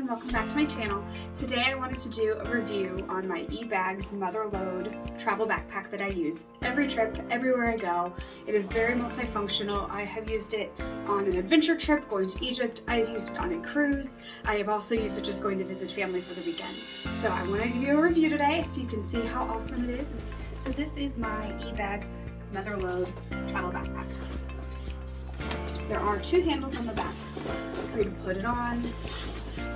everyone, welcome back to my channel. Today I wanted to do a review on my eBags Mother Lode Travel Backpack that I use every trip, everywhere I go. It is very multifunctional. I have used it on an adventure trip going to Egypt. I have used it on a cruise. I have also used it just going to visit family for the weekend. So I want to give you a review today so you can see how awesome it is. So this is my eBags Mother Lode Travel Backpack. There are two handles on the back for you to put it on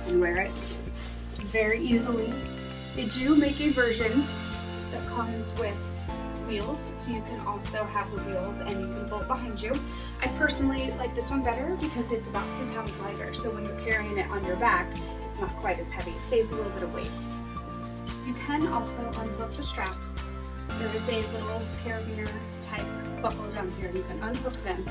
and wear it very easily. They do make a version that comes with wheels, so you can also have the wheels and you can bolt behind you. I personally like this one better because it's about 3 pounds lighter, so when you're carrying it on your back, it's not quite as heavy. It saves a little bit of weight. You can also unhook the straps. There is a little carabiner type buckle down here. You can unhook them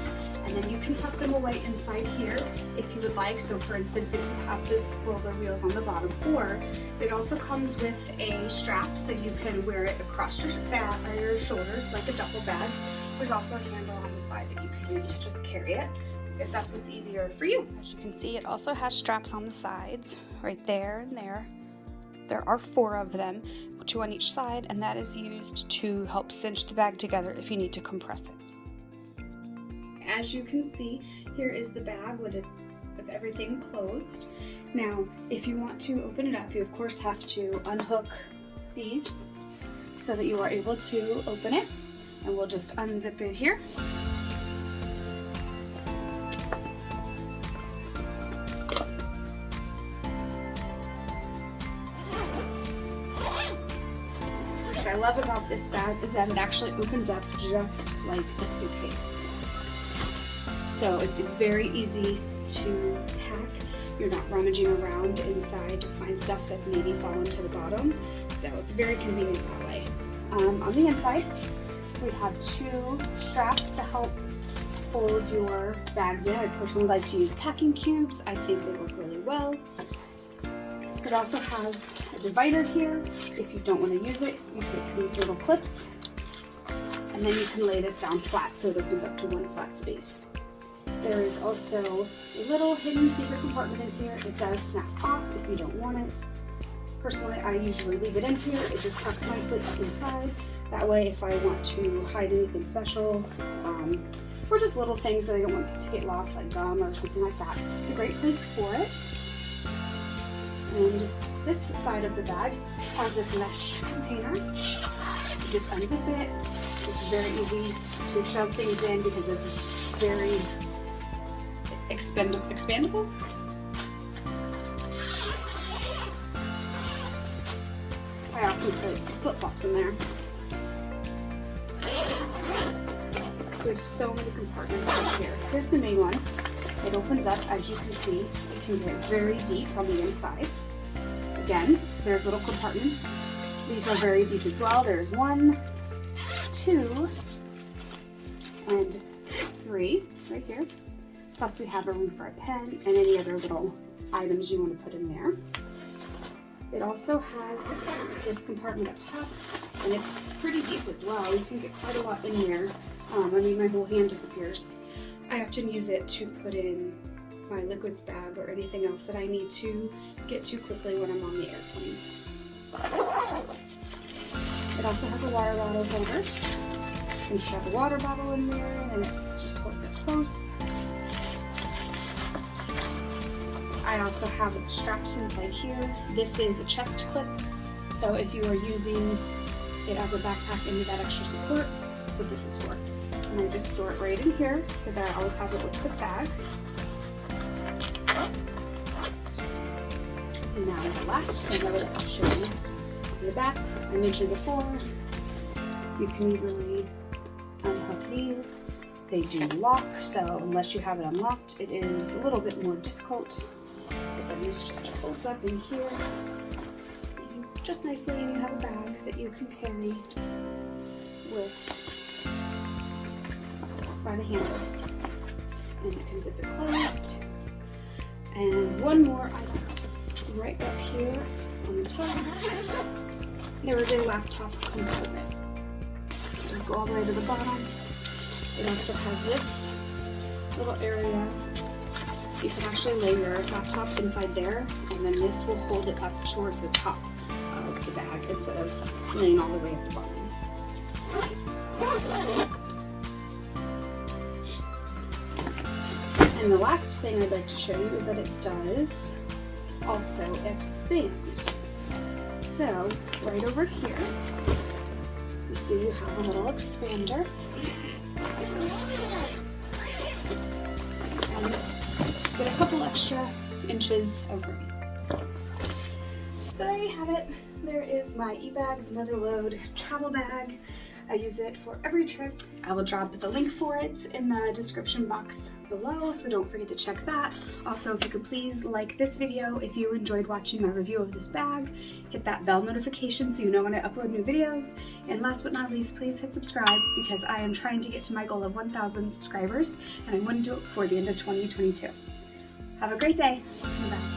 and then you can tuck them away inside here if you would like. So for instance, if you have the roller wheels on the bottom, or it also comes with a strap so you can wear it across your back or your shoulders like a duffel bag. There's also a handle on the side that you can use to just carry it if that's what's easier for you. As you can see, it also has straps on the sides right there and there. There are 4 of them, 2 on each side, and that is used to help cinch the bag together if you need to compress it. As you can see, here is the bag with everything closed. Now, if you want to open it up, you of course have to unhook these so that you are able to open it, and we'll just unzip it here. What I love about this bag is that it actually opens up just like a suitcase. So it's very easy to pack. You're not rummaging around inside to find stuff that's maybe fallen to the bottom. So it's very convenient that way. On the inside, we have 2 straps to help hold your bags in. I personally like to use packing cubes. I think they work really well. It also has a divider here. If you don't want to use it, you take these little clips and then you can lay this down flat so it opens up to 1 flat space. There is also a little hidden secret compartment in here. It does snap off if you don't want it. Personally, I usually leave it in here. It just tucks nicely up inside. That way, if I want to hide anything special, or just little things that I don't want to get lost, like gum or something like that, it's a great place for it. And this side of the bag has this mesh container. You just unzip it. It's very easy to shove things in because this is very expandable. I often put flip-flops in there. There's so many compartments right here. Here's the main one. It opens up, as you can see. It can get very deep on the inside. Again, there's little compartments. These are very deep as well. There's 1, 2, and 3 right here. Plus we have a room for a pen and any other little items you want to put in there. It also has this compartment up top, and it's pretty deep as well. You can get quite a lot in there. I mean, my whole hand disappears. I often use it to put in my liquids bag or anything else that I need to get to quickly when I'm on the airplane. It also has a water bottle holder. You can shove a water bottle in there and it just holds it close. I also have straps inside here. This is a chest clip, so if you are using it as a backpack and need that extra support, that's what this is for. And I just store it right in here so that I always have a liquid bag. And now the last thing I would show you in the back, I mentioned before, you can easily unhook these. They do lock, so unless you have it unlocked, it is a little bit more difficult. But this just folds up in here just nicely, and you have a bag that you can carry with by the handle. And you can zip it closed. And one more item. Right up here on the top, there is a laptop compartment. Just go all the way to the bottom. It also has this little area You can actually lay your laptop inside there, and then this will hold it up towards the top of the bag instead of laying all the way at the bottom. And the last thing I'd like to show you is that it does also expand. So right over here, you see you have a little expander. And get a couple extra inches of room. So there you have it. There is my eBags Mother Lode Travel Bag. I use it for every trip. I will drop the link for it in the description box below, so don't forget to check that. Also, if you could please like this video if you enjoyed watching my review of this bag, hit that bell notification so you know when I upload new videos, and last but not least, please hit subscribe because I am trying to get to my goal of 1,000 subscribers, and I want to do it before the end of 2022. Have a great day. Bye-bye.